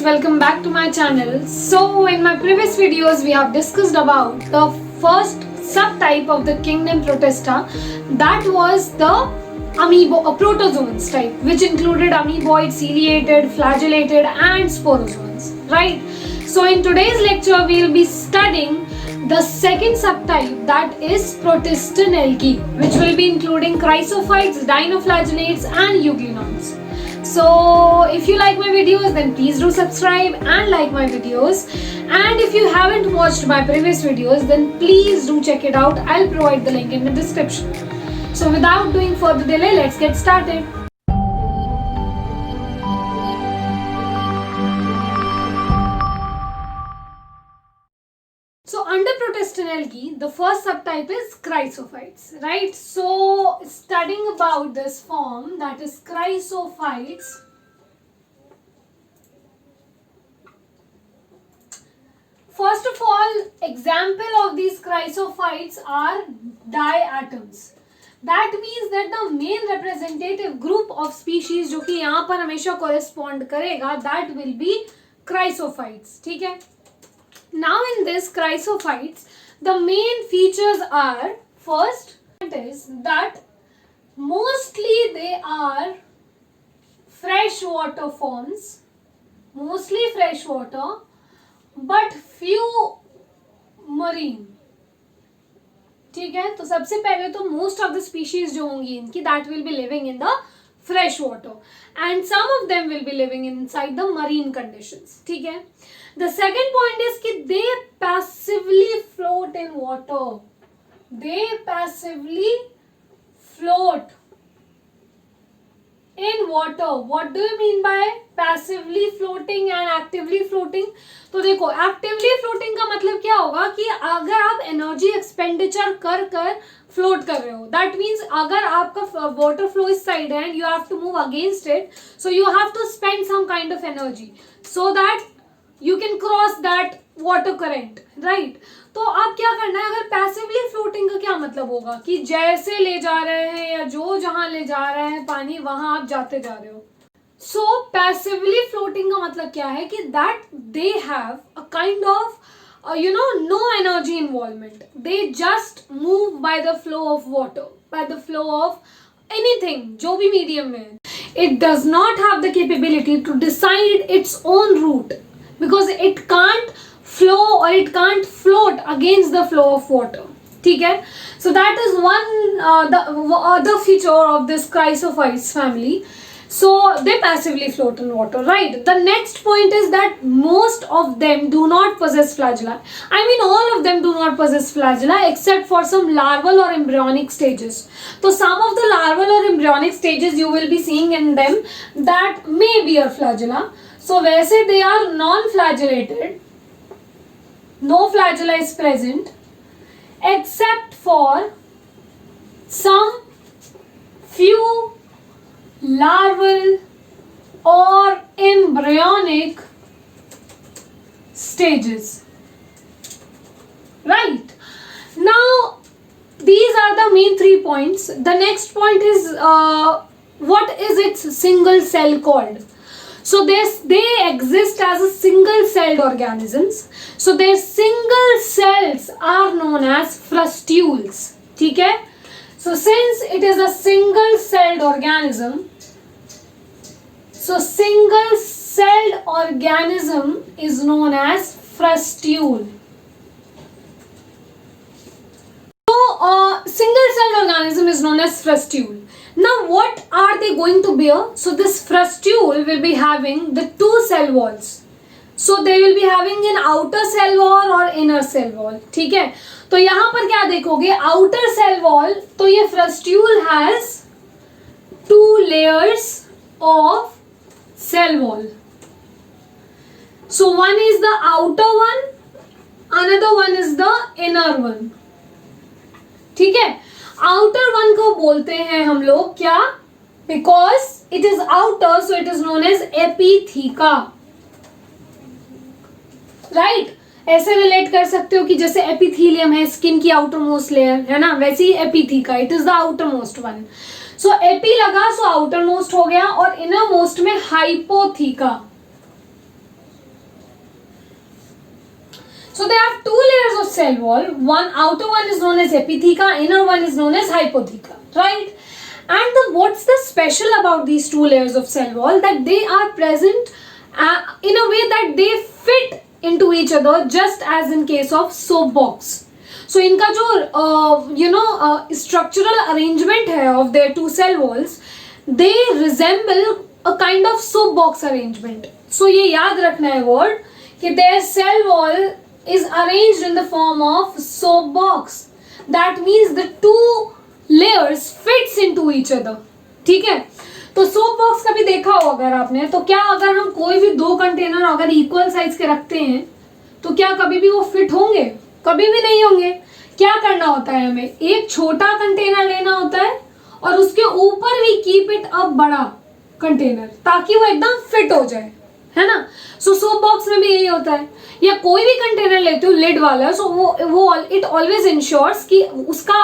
welcome back to my channel. So in my previous videos we have discussed about the first subtype of the kingdom Protista, that was the protozoans type, which included amoeboid, ciliated, flagellated and sporozoans, right? So in today's lecture we will be studying the second subtype, that is Protystan algae, which will be including chrysophytes, dinoflagellates and euglenoids. So if you like my videos, then please do subscribe and like my videos, and if you haven't watched my previous videos, then please do check it out. I'll provide the link in the description. So without doing further delay, let's get started. So under Protystan algae, the first subtype is chrysophytes, right? So studying about this form, that is chrysophytes, first of all, example of these chrysophytes are diatoms. That means that the main representative group of species जो कि यहाँ पर हमेशा correspond करेगा, that will be chrysophytes, ठीक है? Now in this chrysophytes, the main features are, first is that mostly they are freshwater forms, mostly freshwater, but few marine. ठीक है, तो सबसे पहले तो most of the species जो होंगी इनकी, that will be living in the fresh water, and some of them will be living inside the marine conditions. ठीक है. The second point is कि they passively float in water. They passively float in water. What do you mean by passively floating and actively floating? तो देखो, actively floating का मतलब क्या होगा कि अगर आप energy expenditure कर float कर रहे हो, that means अगर आपका water flow इस side है and you have to move against it, so you have to spend some kind of energy so that you can cross that water current, right? तो आप क्या करना है, अगर पैसिवली फ्लोटिंग का क्या मतलब होगा कि जैसे ले जा रहे हैं या जो जहां ले जा रहे हैं पानी, वहां आप जाते जा रहे हो. सो पैसिवली फ्लोटिंग का मतलब क्या है कि that they have a kind of no energy involvement. They just move by the flow of water, by the flow of anything, जो भी medium में. It does not have the capability to decide its own route, because it can't flow or it can't float against the flow of water. ठीक है? So that is one the other feature of this chrysophytes family. So they passively float in water, right? The next point is that most of them do not possess flagella. I mean, all of them do not possess flagella except for some larval or embryonic stages. So some of the larval or embryonic stages you will be seeing in them that may bear flagella. So वैसे they are non-flagellated. No flagella is present except for some few larval or embryonic stages, right? Now these are the main 3 points. The next point is what is its single cell called? So they exist as a single celled organisms. So their single cells are known as frustules. ठीक है? So since it is a single celled organism, so single celled organism is known as frustule. So single celled organism is known as frustule. Now what are they going to bear? So this frustule will be having the 2 cell walls. So they will be having an outer cell wall or inner cell wall. ठीक है? तो यहाँ पर क्या देखोगे, outer cell wall, तो ये frustule has 2 layers of cell wall. So one is the outer one, another one is the inner one. ठीक है? Outer one को बोलते हैं हम लोग क्या? Because it is outer, so it is known as epitheca. Right? ऐसे relate कर सकते हो कि जैसे एपिथीलियम है स्किन की आउटर मोस्ट लेयर है ना, वैसे ही epitheca, it is the outer most one. So epi लगा सो आउटर मोस्ट हो गया, और इनर मोस्ट में हाइपोथीका. So they have two layers of cell wall. One outer one is known as epitheca, inner one is known as hypotheca, right? And what's the special about these two layers of cell wall? That they are present in a way that they fit into each other, just as in case of soap box. So इनका जो structural arrangement है of their two cell walls, they resemble a kind of soap box arrangement. So ये याद रखना है word कि their cell wall is arranged in the form of soap box. That means the two layers fits into each other. ठीक है, तो soap box कभी देखा हो अगर आपने, तो क्या अगर हम कोई भी दो कंटेनर अगर इक्वल साइज के रखते हैं तो क्या कभी भी वो फिट होंगे? कभी भी नहीं होंगे. क्या करना होता है, हमें एक छोटा कंटेनर लेना होता है और उसके ऊपर भी कीप इट अ बड़ा कंटेनर ताकि वो एकदम फिट हो जाए, है ना. सो सोप बॉक्स में भी यही होता है. या कोई भी कंटेनर लेते हो लिड वाला, सो वो इट ऑलवेज इंश्योर्स कि उसका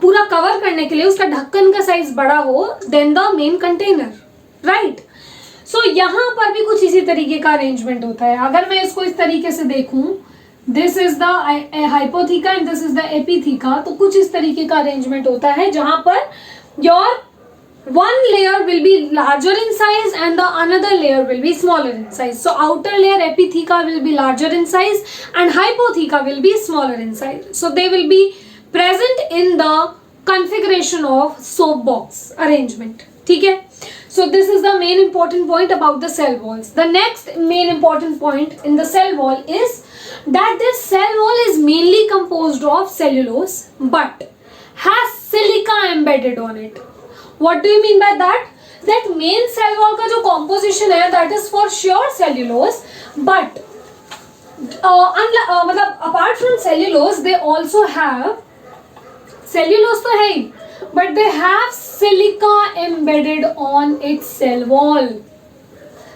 पूरा कवर करने के लिए उसका ढक्कन का साइज बड़ा हो then the main container, right. So यहाँ पर भी कुछ इसी तरीके का अरेंजमेंट होता है. अगर मैं इसको इस तरीके से देखूं, this is the hypotheca and this is the epitheca, तो कुछ इस तरीके का अरेंजमेंट होता है जहां per your one layer will be larger in size and the another layer will be smaller in size. So outer layer epitheca will be larger in size and hypotheca will be smaller in size. So they will be present in the configuration of soap box arrangement. ठीक है. So this is the main important point about the cell walls. The next main important point in the cell wall is that this cell wall is mainly composed of cellulose but has silica embedded on it. What do you mean by that? That main cell wall का जो composition है that is for sure cellulose, but मतलब apart from cellulose they also have cellulose तो है ही, but they have silica embedded on its cell wall.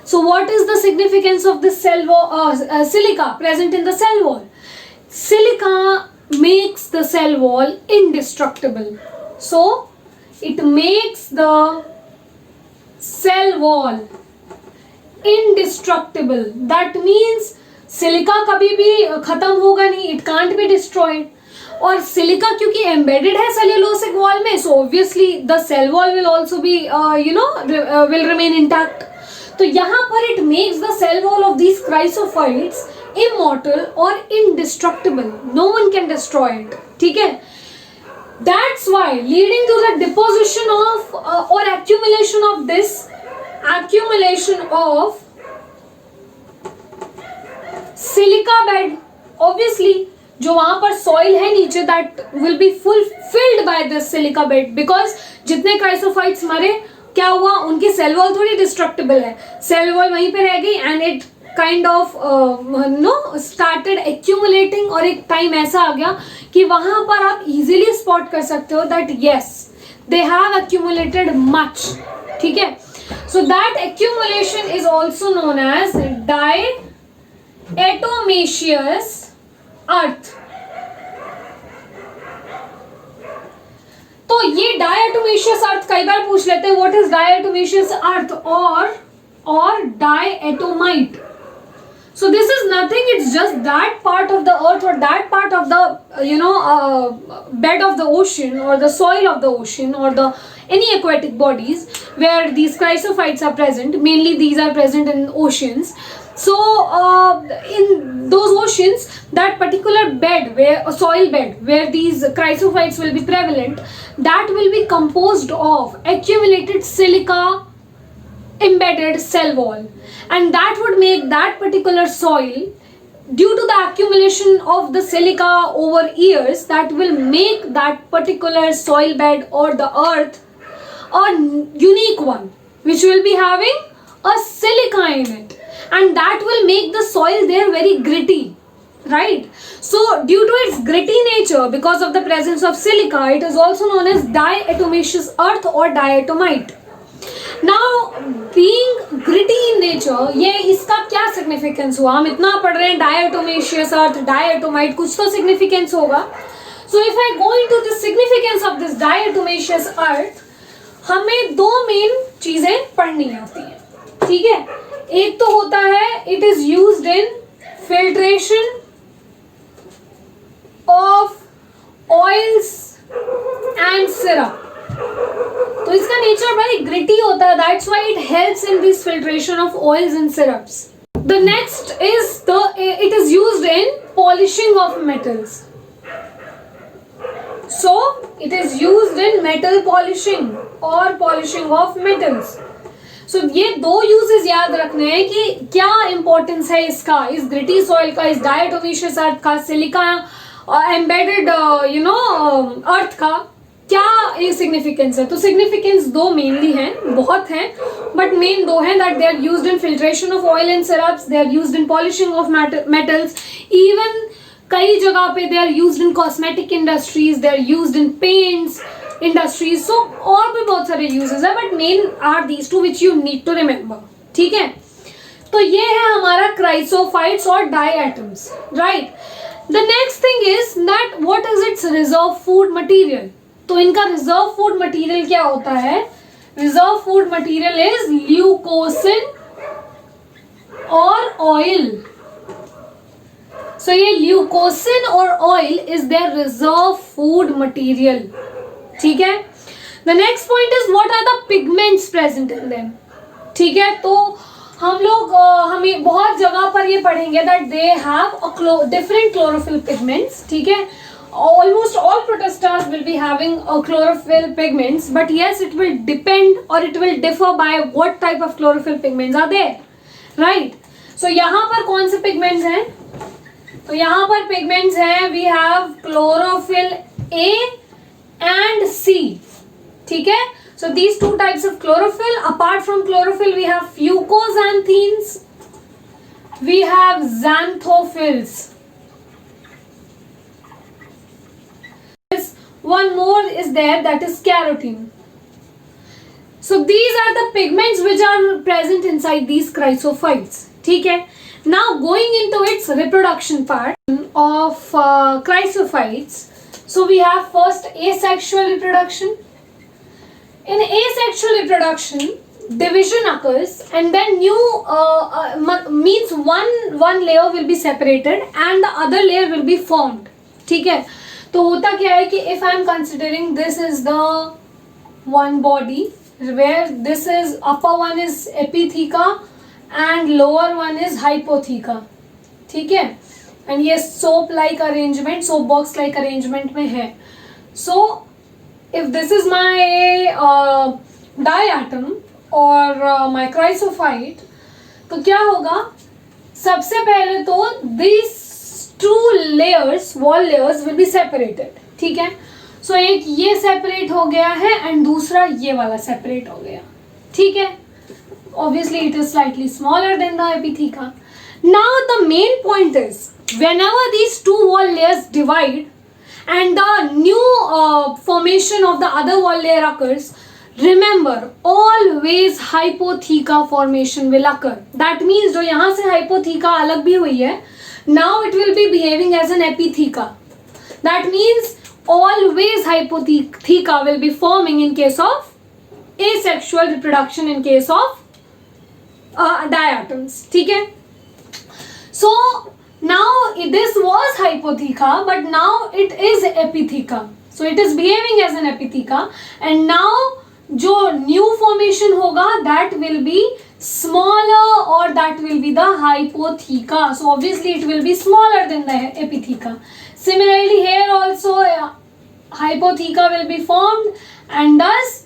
So what is the significance of this cell wall? Silica present in the cell wall. Silica makes the cell wall indestructible. So it makes the cell wall indestructible. That means silica कभी भी खत्म होगा नहीं, it can't be destroyed. और silica क्योंकि embedded है cellulosic wall में, so obviously the cell wall will also be will remain intact. तो यहाँ पर it makes the cell wall of these chrysophytes immortal और indestructible. No one can destroy it. ठीक है. That's why leading to the deposition of or accumulation of silica bed. Obviously जो वहां पर soil है नीचे that will be filled by this silica bed because जितने chrysophytes मरे क्या हुआ, उनकी सेल वॉल थोड़ी डिस्ट्रक्टिबल है, सेल वॉल वहीं पे रह गई and it kind of started accumulating. और एक टाइम ऐसा आ गया कि वहां पर आप इजीली स्पॉट कर सकते हो that yes they have accumulated much. ठीक है. So that accumulation is also known as diatomaceous earth. तो ये डायएटोमेशियस अर्थ कई बार पूछ लेते हैं व्हाट इज डायएटोमेशियस अर्थ और डायएटोमाइट. So this is nothing, it's just that part of the earth or that part of the bed of the ocean or the soil of the ocean or the any aquatic bodies where these chrysophytes are present. Mainly these are present in oceans. So in those oceans, that particular bed where soil bed where these chrysophytes will be prevalent, that will be composed of accumulated silica embedded cell wall, and that would make that particular soil, due to the accumulation of the silica over years, that will make that particular soil bed or the earth a unique one which will be having a silica in it, and that will make the soil there very gritty, right? So due to its gritty nature, because of the presence of silica, it is also known as diatomaceous earth or diatomite. Now being gritty in nature, ये इसका क्या significance हुआ? हम इतना पढ़ रहे हैं diatomaceous earth, diatomite, कुछ तो significance होगा. So if I go into the significance of this diatomaceous earth, हमें दो मेन चीजें पढ़नी होती हैं. ठीक है. एक तो होता है it is used in filtration of oils and syrup. तो इसका नेचर very gritty होता है, that's why it helps in this filtration of oils and syrups. The next is it is used in polishing of metals. So it is used in metal polishing or polishing of metals. So ये दो uses याद रखने हैं कि क्या importance है इसका, इस gritty soil का, इस diatomaceous earth का, silica embedded earth का क्या ये सिग्निफिकेंस है. तो सिग्निफिकेंस दो मेनली हैं, बहुत हैं, बट मेन दो हैं, that they are used in filtration of oil and syrups, they are used in polishing of metals, even कई जगह पे they are used in cosmetic industries, they are used in paints industries. So और भी बहुत सारे uses है, but main are these two which you need to remember. ठीक है, तो ये है हमारा क्राइसोफाइट्स और diatoms, right. The next thing is that what is it's reserve food material. तो इनका रिजर्व फूड मटेरियल क्या होता है? Reserve food material is leucosin और ऑयल. सो ये ल्यूकोसिन और oil is there reserve food material. ठीक है. The next point is what are the pigments present in them. ठीक है, तो हम लोग हमें बहुत जगह पर ये पढ़ेंगे that they have different chlorophyll pigments. ठीक है, almost all protostars will be having chlorophyll pigments, but yes, it will depend or it will differ by what type of chlorophyll pigments are there, right. So यहाँ पर कौन से pigments हैं? तो यहाँ पर pigments हैं, we have chlorophyll A and C. ठीक है, so these two types of chlorophyll. Apart from chlorophyll, we have fucoxanthines, we have xanthophylls. One more is there, that is carotene. So these are the pigments which are present inside these chrysophytes. ठीक है. Now going into its reproduction part of chrysophytes. So we have first asexual reproduction. In asexual reproduction, division occurs and then new means one layer will be separated and the other layer will be formed. ठीक है. तो होता क्या है कि if I am considering this is the one body where this is upper one is epitheca and lower one is hypotheca. ठीक है, and ये soap like arrangement, soap box like arrangement में है. So if this is my diatom और my chrysophyte, तो क्या होगा? सबसे पहले तो this two layers, wall layers will be separated. ठीक है, सो एक ये सेपरेट हो गया है एंड दूसरा ये वाला सेपरेट हो गया. ठीक है, obviously it is slightly smaller than the epitheca. Now the main point is whenever these two wall layers divide and the new formation of the other wall layer occurs, remember always hypotheca formation will occur. That means जो यहाँ से hypotheca अलग भी हुई है, now it will be behaving as an epitheca. That means always hypotheca will be forming in case of asexual reproduction, in case of diatoms. ठीक है, so now this was hypotheca but now it is epitheca. So it is behaving as an epitheca and now जो new formation होगा that will be smaller or that will be the hypotheca. So obviously it will be smaller than the epitheca. Similarly here also hypotheca will be formed and thus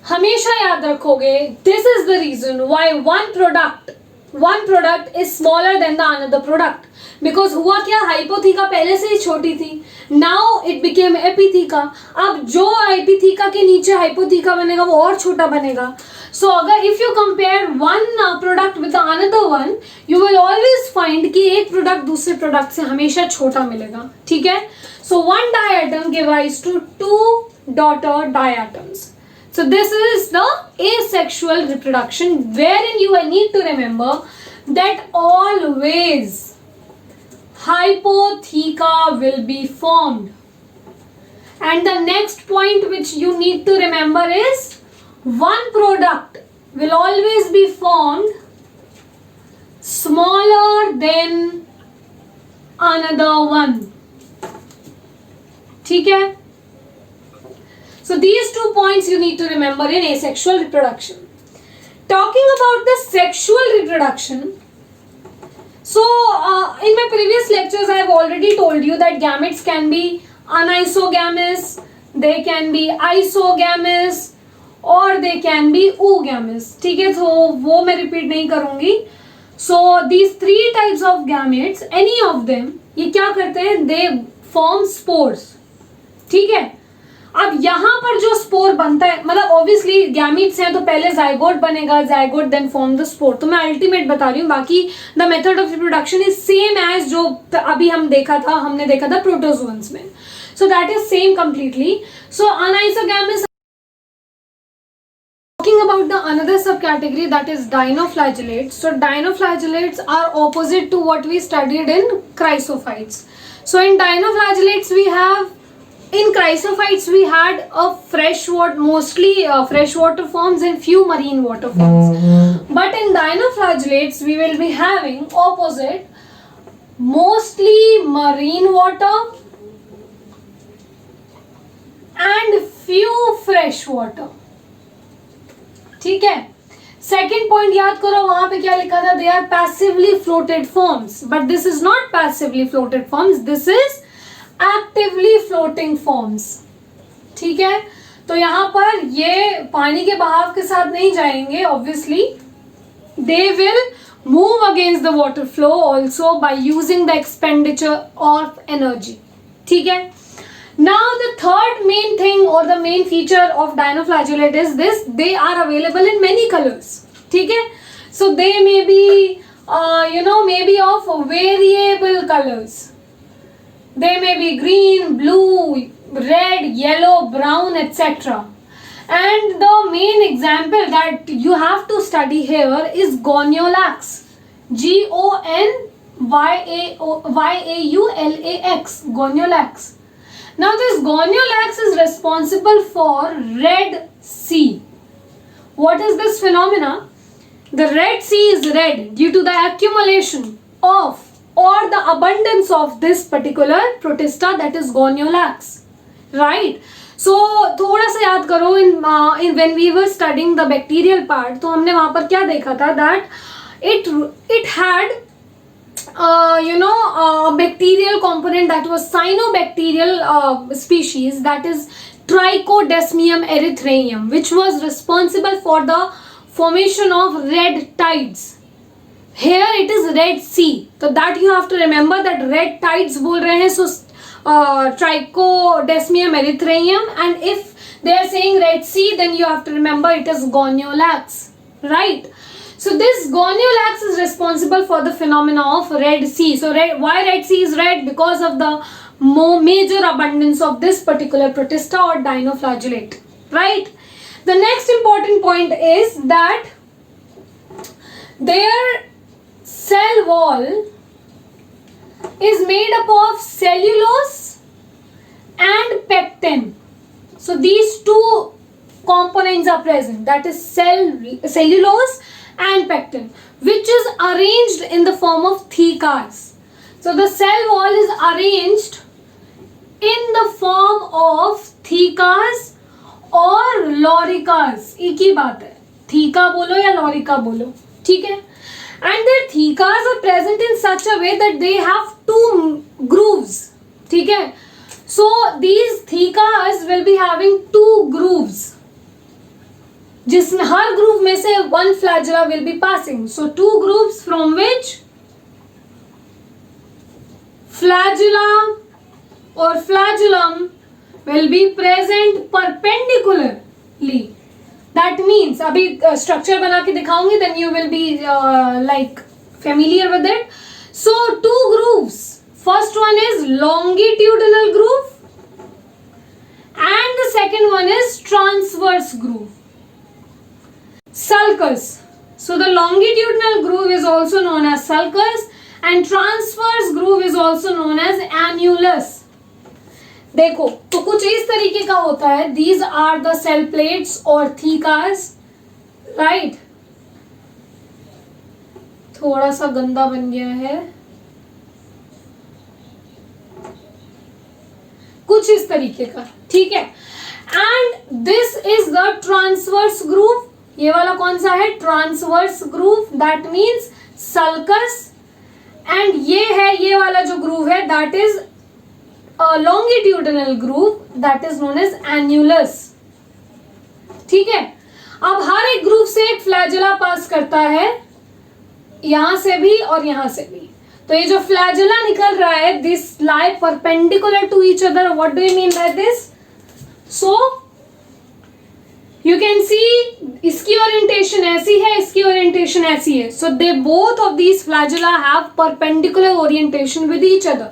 हमेशा याद रखोगे this is the reason why one product is smaller than the another product. Because हुआ क्या, हाइपोथीका पहले से ही छोटी थी, now it became एपिथीका. अब जो एपिथीका के नीचे हाइपोथीका बनेगा वो और छोटा बनेगा. सो अगर if you compare one product with another one, you will always find कि एक प्रोडक्ट दूसरे प्रोडक्ट से हमेशा छोटा मिलेगा. ठीक है, so one diatom give rise to two daughter diatoms. So this is the asexual reproduction wherein you need to remember that always hypotheca will be formed. And the next point which you need to remember is one product will always be formed smaller than another one. ठीक है? So these 2 points you need to remember in asexual reproduction. Talking about the sexual reproduction, so in my previous lectures I have already told you that gametes can be anisogamous, they can be isogamous और they can be oogamous. ठीक है, तो वो मैं repeat नहीं करूंगी. So these 3 types of gametes, any of them, ये क्या करते हैं? They form spores. ठीक है. अब यहाँ पर जो स्पोर बनता है, मतलब ऑब्वियसली गैमीट्स हैं तो पहले जाइगोट बनेगा, zygote then form the spore. तो मैं अल्टीमेट बता रही हूँ, बाकी the method of reproduction is same as जो अभी हमने देखा था प्रोटोजोन्स में. So that is same completely. So anisogamous. Talking about the another subcategory, that is dinoflagellates. So dinoflagellates are opposite to what we studied in chrysophytes. So in dinoflagellates in chrysophytes we had mostly freshwater forms and few marine water forms. But in dinoflagellates we will be having opposite, mostly marine water and few fresh water. ठीक है. Second point याद करो, वहां पे क्या लिखा था? They are passively floated forms, but this is not passively floated forms, this is actively floating forms. ठीक है. तो यहाँ पर ये पानी के बहाव के साथ नहीं जाएंगे, obviously they will move against the water flow also by using the expenditure of energy. ठीक है. Now the third main thing or the main feature of dinoflagellate is this: they are available in many colors. ठीक है. So they may be maybe of variable colors. They may be green, blue, red, yellow, brown, etc. And the main example that you have to study here is Goniolax. Gonyolax. Goniolax. Now this Goniolax is responsible for Red Sea. What is this phenomena? The Red Sea is red due to the accumulation of or the abundance of this particular protista, that is Goniolax. Right? So थोड़ा सा याद करो, in when we were studying the bacterial part, तो हमने वहाँ पर क्या देखा था? That it had a bacterial component that was cyanobacterial species, that is Trichodesmium erythraeum, which was responsible for the formation of red tides. Here it is Red Sea, so that you have to remember that red tides बोल रहे हैं. So Trichodesmium erythraeum, and if they are saying Red Sea, then you have to remember it is Goniolax, right? So this Goniolax is responsible for the phenomena of Red Sea. So why Red Sea is red? Because of the major abundance of this particular protista or dinoflagellate, right? The next important point is that their cell wall is made up of cellulose and pectin. So these two components are present, that is cellulose and pectin, which is arranged in the form of thecars. So the cell wall is arranged in the form of thecars or loricas. एक ही बात है, theca बोलो या lorica बोलो. ठीक है. And their thecars are present in such a way that they have 2 grooves. ठीक है. So these thecars will be having 2 grooves, जिसमें हर ग्रूव में से 1 flagella will be passing. So 2 grooves from which flagella or flagellum will be present perpendicularly. That means अभी structure बना के दिखाऊंगी, then you will be like familiar with it. So 2 grooves. First one is longitudinal groove and the second one is transverse groove. Sulcus. So the longitudinal groove is also known as sulcus and transverse groove is also known as annulus. देखो तो कुछ इस तरीके का होता है. These are the cell plates or thecars, right? थोड़ा सा गंदा बन गया है. कुछ इस तरीके का, ठीक है। And this is the transverse groove, ये वाला कौन सा है, transverse groove, that means sulcus. And ये है, ये वाला जो ग्रूव है that is longitudinal groove, that is known as annulus, ठीक है। अब हर एक ग्रूव से एक फ्लैजेला पास करता है, यहां से भी और यहां से भी। तो ये जो फ्लैजेला निकल रहा है, this lie perpendicular to each other. What do you mean by this? So you can see इसकी ओरिएंटेशन ऐसी है, इसकी ओरिएंटेशन ऐसी है। So they both of these flagella have perpendicular orientation with each other,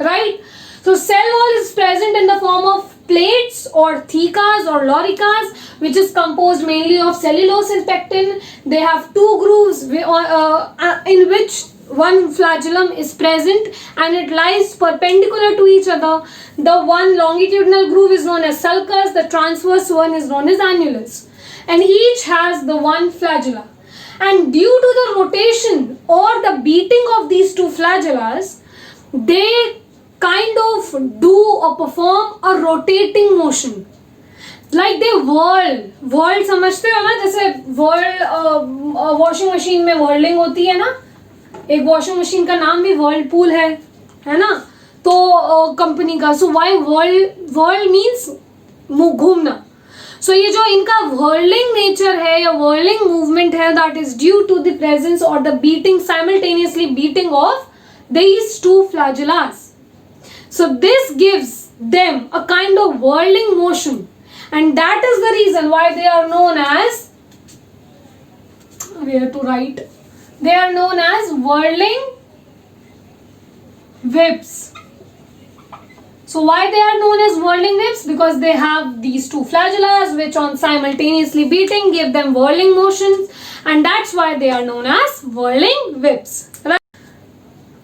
right? So cell wall is present in the form of plates or thecas or loricas, which is composed mainly of cellulose and pectin. They have two grooves in which one flagellum is present and it lies perpendicular to each other. The one longitudinal groove is known as sulcus, the transverse one is known as annulus, and each has the one flagella. And due to the rotation or the beating of these two flagellas, they kind of do or perform a rotating motion, like they whirl समझते हो ना, जैसे whirl washing machine में whirling होती है ना, एक washing machine का नाम भी whirlpool है ना, तो कंपनी का। सो व्हाई whirl मीन्स घूमना। सो ये जो इनका whirling नेचर है या whirling मूवमेंट है, that is due to the presence और the beating, simultaneously beating of these two flagellas. So this gives them a kind of whirling motion, and that is the reason why they are known as, we have to write, they are known as whirling whips. So why they are known as whirling whips? Because they have these two flagellas which on simultaneously beating give them whirling motions, and that's why they are known as whirling whips.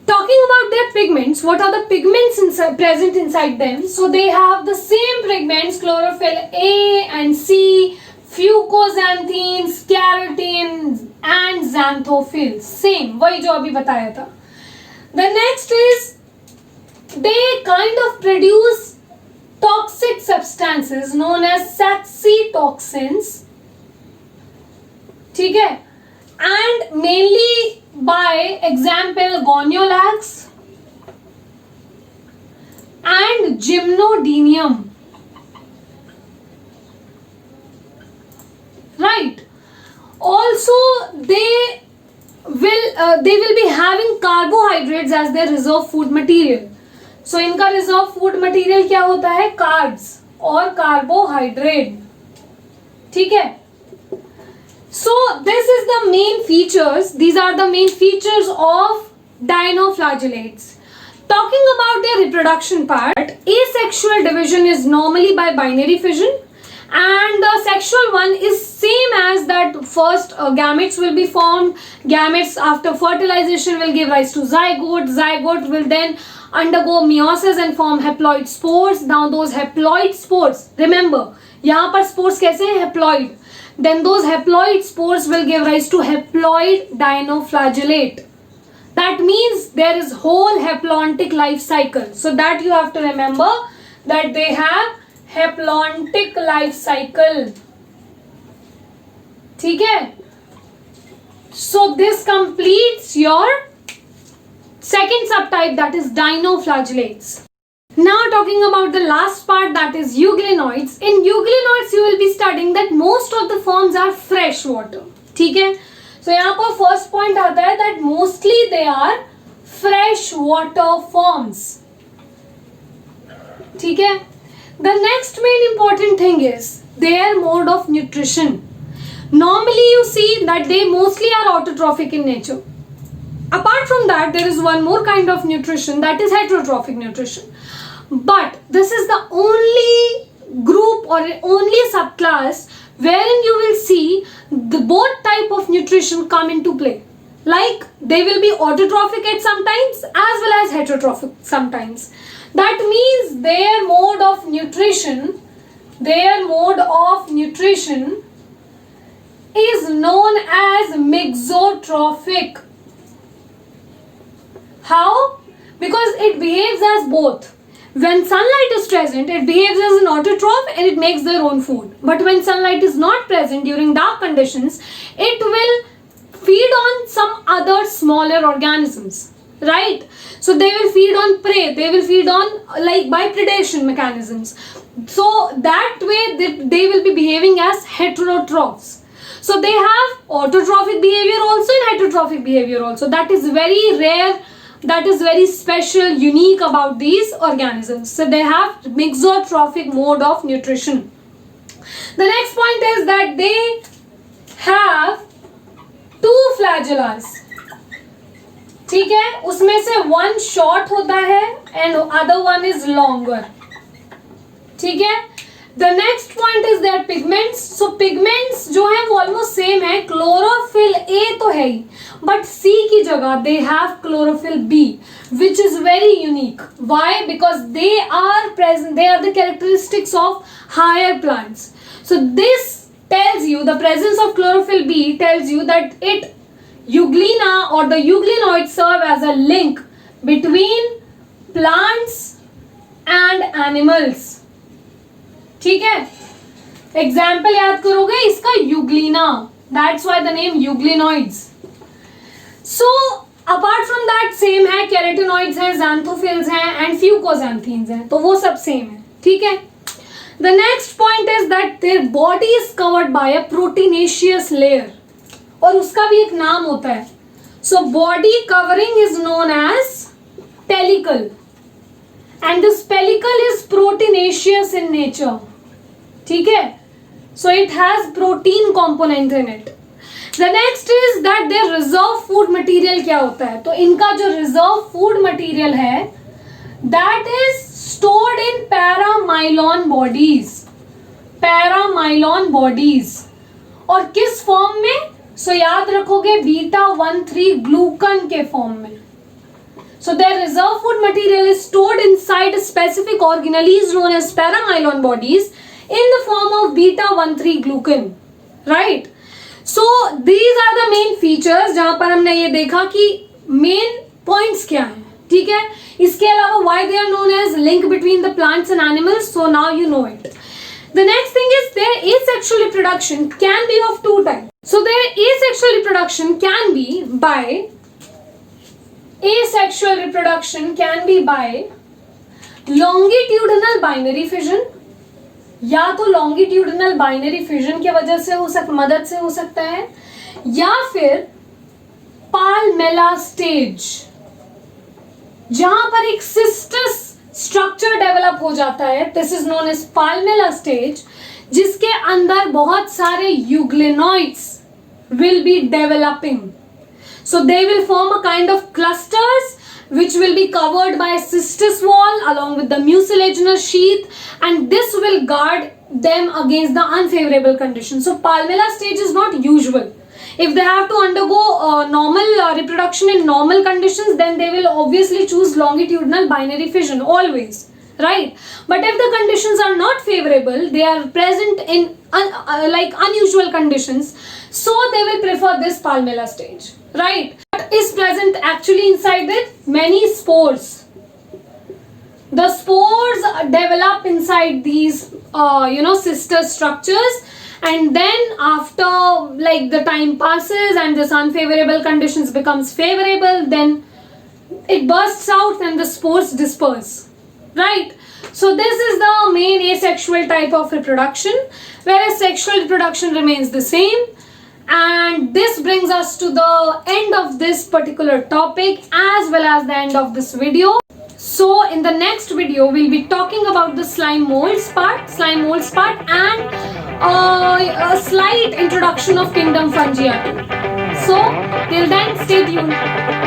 Talking about their pigments, what are the pigments present inside them? So they have the same pigments, chlorophyll A and C, fucoxanthines, carotene and xanthophylls. Same, वही जो अभी बताया था. The next is they kind of produce toxic substances known as saxitoxins. ठीक है? And mainly by example goniolax and gymnodinium, right? Also they will be having carbohydrates as their reserve food material. So इनका reserve food material क्या होता है? Carbs और carbohydrate, ठीक है? So this is the main features, these are the main features of dinoflagellates. Talking about their reproduction part, asexual division is normally by binary fission, and the sexual one is same as that. First gametes will be formed, gametes after fertilization will give rise to zygote, zygote will then undergo meiosis and form haploid spores. Now those haploid spores, remember यहाँ पर spores कैसे हैं? Haploid. Then those haploid spores will give rise to haploid dinoflagellate. That means there is whole haplontic life cycle. So that you have to remember that they have haplontic life cycle. ठीक है? So this completes your second subtype, that is dinoflagellates. Now talking about the last part, that is euglenoids. In euglenoids you will be studying that most of the forms are fresh water. ठीक है? So यहाँ पर first point आता है that mostly they are fresh water forms. ठीक है? The next main important thing is their mode of nutrition. Normally you see that they mostly are autotrophic in nature. Apart from that, there is one more kind of nutrition, that is heterotrophic nutrition. But this is the only group or only subclass wherein you will see the both type of nutrition come into play. Like they will be autotrophic at sometimes as well as heterotrophic sometimes. That means their mode of nutrition is known as mixotrophic. How? Because it behaves as both. When sunlight is present, it behaves as an autotroph and it makes their own food. But when sunlight is not present during dark conditions, it will feed on some other smaller organisms, right? So they will feed on prey, they will feed on like by predation mechanisms. So that way they will be behaving as heterotrophs. So they have autotrophic behavior also and heterotrophic behavior also. That is very rare, that is very special, unique about these organisms. So they have mixotrophic mode of nutrition. The next point is that they have two flagellas. ठीक है, उसमें से one short होता है and other one is longer. ठीक है. The next point is their pigments. So pigments जो है वो almost same है. Chlorophyll A तो है ही, but C की जगह they have chlorophyll B, which is very unique. Why? Because they are present. They are the characteristics of higher plants. So this tells you, the presence of chlorophyll B tells you that euglena or the euglenoids serve as a link between plants and animals. ठीक है, example याद करोगे इसका Euglena, that's why the name euglenoids. So apart from that same है, carotenoids हैं, ज़ैंथोफिल्स हैं and फ्यूकोजैंथीन्स हैं, तो वो सब सेम है. ठीक है. The next point is that their body is covered by a proteinaceous layer, और उसका भी एक नाम होता है. So body covering is known as pellicle and this pellicle is proteinaceous in nature. ठीक है, so it has protein component in it. The next is that their reserve food material क्या होता है. तो इनका जो reserve food material है that is stored in paramylon bodies. Paramylon bodies. और किस फॉर्म में? सो याद रखोगे बीटा 1,3 ग्लूकन के फॉर्म में. So their reserve food material is stored inside specific organelles known as paramylon bodies in the form of beta 1,3 glucan, right? So these are the main features जहाँ पर हमने ये देखा कि main points क्या हैं. ठीक है. इसके अलावा why they are known as link between the plants and animals, so now you know it. The next thing is their asexual reproduction can be of two types. So their asexual reproduction can be by asexual reproduction can be by longitudinal binary fission, या तो longitudinal binary fission की वजह से मदद से हो सकता है, या फिर palmella stage जहां पर एक सिस्टस स्ट्रक्चर डेवलप हो जाता है. This is known as palmella stage, जिसके अंदर बहुत सारे euglenoids will be developing. So they will form a kind of clusters which will be covered by a cystus wall along with the mucilaginous sheath, and this will guard them against the unfavorable conditions. So palmella stage is not usual. If they have to undergo normal reproduction in normal conditions, then they will obviously choose longitudinal binary fission always, right? But if the conditions are not favorable, they are present in like unusual conditions, so they will prefer this palmella stage. Right. What is present actually inside it? Many spores. The spores develop inside these, sister structures, and then after like the time passes and this unfavorable conditions becomes favorable, then it bursts out and the spores disperse. Right. So this is the main asexual type of reproduction, whereas sexual reproduction remains the same. And this brings us to the end of this particular topic as well as the end of this video. So in the next video we'll be talking about the slime molds part and a slight introduction of kingdom fungi. So till then, stay tuned.